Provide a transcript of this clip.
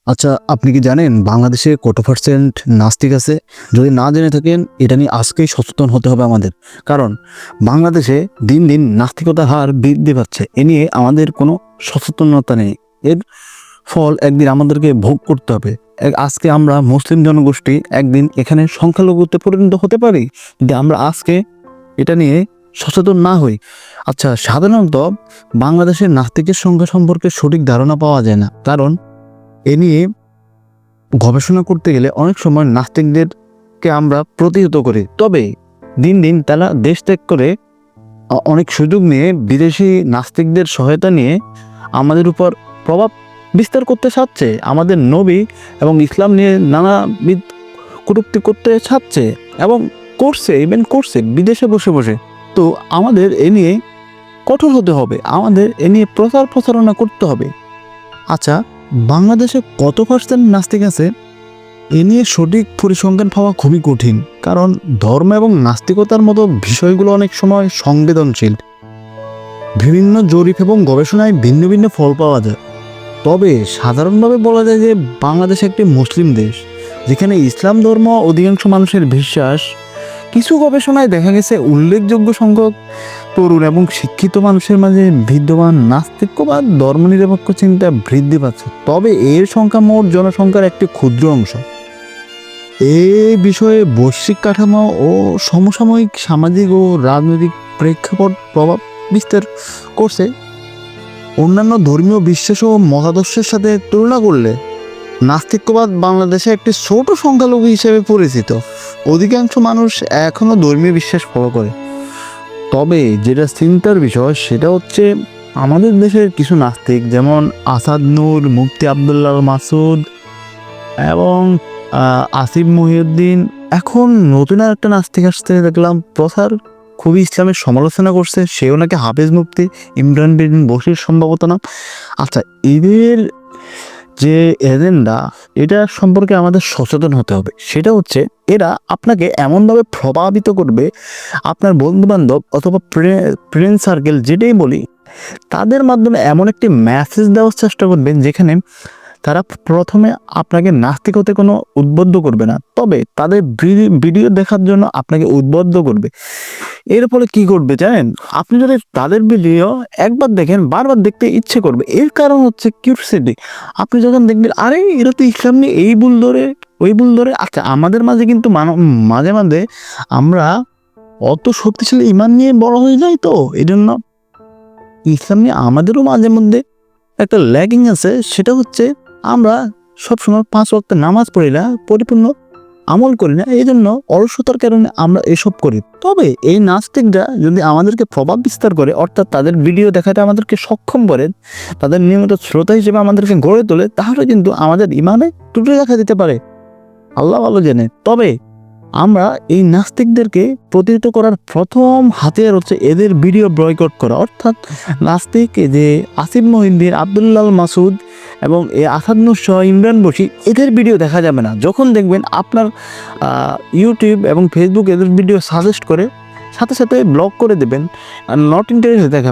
আচ্ছা, আপনি কি জানেন বাংলাদেশে কত পার্সেন্ট নাস্তিক আছে? যদি না জেনে থাকেন এটা নিয়ে আজকেই সচেতন হতে হবে আমাদের। কারণ বাংলাদেশে দিন দিন নাস্তিকতার হার বৃদ্ধি পাচ্ছে। এ নিয়ে আমাদের কোনো সচেতনতা নেই। এর ফল একদিন আমাদেরকে ভোগ করতে হবে। আজকে আমরা মুসলিম জনগোষ্ঠী একদিন এখানে সংখ্যালঘুতে পরিণত হতে পারি যদি আমরা আজকে এটা নিয়ে সচেতন না হই। আচ্ছা, সাধারণত বাংলাদেশের নাস্তিকের সংখ্যা সম্পর্কে সঠিক ধারণা পাওয়া যায় না। কারণ এ নিয়ে গবেষণা করতে গেলে অনেক সময় নাস্তিকদেরকে আমরা প্রতিহত করি। তবে দিন দিন তারা দেশ ত্যাগ করে অনেক সুযোগ নিয়ে বিদেশি নাস্তিকদের সহায়তা নিয়ে আমাদের উপর প্রভাব বিস্তার করতে চাচ্ছে। আমাদের নবী এবং ইসলাম নিয়ে নানাবিধ কটূক্তি করতে চাচ্ছে এবং করছে বিদেশে বসে বসে। তো আমাদের এ নিয়ে কঠোর হতে হবে, আমাদের এ নিয়ে প্রচারণা করতে হবে। আচ্ছা, বাংলাদেশে কত পার্সেন্ট নাস্তিক আছে এ নিয়ে সঠিক পরিসংখ্যান পাওয়া খুবই কঠিন। কারণ ধর্ম এবং নাস্তিকতার মতো বিষয়গুলো অনেক সময় সংবেদনশীল। বিভিন্ন জরিপ এবং গবেষণায় ভিন্ন ভিন্ন ফল পাওয়া যায়। তবে সাধারণভাবে বলা যায় যে বাংলাদেশ একটি মুসলিম দেশ, যেখানে ইসলাম ধর্ম অধিকাংশ মানুষের বিশ্বাস। কিছু গবেষণায় দেখা গেছে উল্লেখযোগ্য সংখ্যক তরুণ এবং শিক্ষিত মানুষের মাঝে বিদ্যমান নাস্তিক্য বা ধর্মনিরপেক্ষ চিন্তা বৃদ্ধি পাচ্ছে। তবে এর সংখ্যা মোট জনসংখ্যার একটি ক্ষুদ্র অংশ। এই বিষয়ে বৈশ্বিক কাঠামো ও সমসাময়িক সামাজিক ও রাজনৈতিক প্রেক্ষাপট প্রভাব বিস্তার করছে। অন্যান্য ধর্মীয় বিশ্বাস ও মতাদর্শের সাথে তুলনা করলে নাস্তিক্যবাদ বাংলাদেশে একটি ছোট সংখ্যালঘু হিসেবে পরিচিত। অধিকাংশ মানুষ এখনও ধর্মীয় বিশ্বাস ফলো করে। তবে যেটা চিন্তার বিষয় সেটা হচ্ছে আমাদের দেশের কিছু নাস্তিক, যেমন আসাদ নূর, মুফতি আবদুল্লাহ মাসুদ এবং আসিফ মহিউদ্দিন, এখন নতুন আর একটা নাস্তিক আসতে দেখলাম প্রচার খুবই ইসলামের সমালোচনা করছে। সেও নাকি হাফেজ মুফতি ইমরান বিন বশির সম্ভবত না। আচ্ছা, এদের যে এজেন্ডা, এটা সম্পর্কে আমাদের সচেতন হতে হবে। সেটা হচ্ছে এরা আপনাকে এমনভাবে প্রভাবিত করবে, আপনার বন্ধুবান্ধব অথবা ফ্রেন্ড সার্কেল যেটাই বলি, তাদের মাধ্যমে এমন একটি মেসেজ দেওয়ার চেষ্টা করবেন যেখানে তারা প্রথমে আপনাকে নাস্তিক হতে কোনো উদ্বুদ্ধ করবে না, তবে তাদের ভিডিও দেখার জন্য আপনাকে উদ্বুদ্ধ করবে। এর ফলে কি করবে জানেন? আপনি যদি তাদের ভিডিও একবার দেখেন বারবার দেখতে ইচ্ছে করবে। এর কারণ হচ্ছে কিউরিওসিটি। আপনি যখন দেখবেন আরে এরা তো ইসলাম নিয়ে এই ভুল ধরে ওই ভুল ধরে। আচ্ছা, আমাদের মাঝে কিন্তু মাঝে মাঝে আমরা অত শক্তিশালী ইমান নিয়ে বড় হয়ে যাই, তো এই জন্য ইসলাম নিয়ে আমাদেরও মাঝে মধ্যে একটা ল্যাগিং আছে। সেটা হচ্ছে আমরা সবসময় 5 ওয়াক্ত নামাজ পড়ি না, পরিপূর্ণ আমল করি না, এই জন্য অলসতার কারণে আমরা এসব করি। তবে এই নাস্তিকরা যদি আমাদেরকে প্রভাব বিস্তার করে, অর্থাৎ তাদের ভিডিও দেখাতে আমাদেরকে সক্ষম করে, তাদের নিয়মিত শ্রোতা হিসেবে আমাদেরকে গড়ে তোলে, তাহলে কিন্তু আমাদের ইমানে ত্রুটি দেখা দিতে পারে, আল্লাহ ভালো জানে। তবে আমরা এই নাস্তিকদেরকে প্রতিহত করার প্রথম হাতিয়ার হচ্ছে এদের ভিডিও বয়কট করা। অর্থাৎ নাস্তিক যে আসিফ মহিউদ্দিন, আবদুল্লাহ মাসুদ এবং আসাদ নূর সহ ইমরান বশির, এদের ভিডিও দেখা যাবে না। যখন দেখবেন আপনার ইউটিউব এবং ফেসবুক এদের ভিডিও সাজেস্ট করে, সাথে সাথে ব্লক করে দেবেন, নট ইন্টারেস্ট দেখাবে।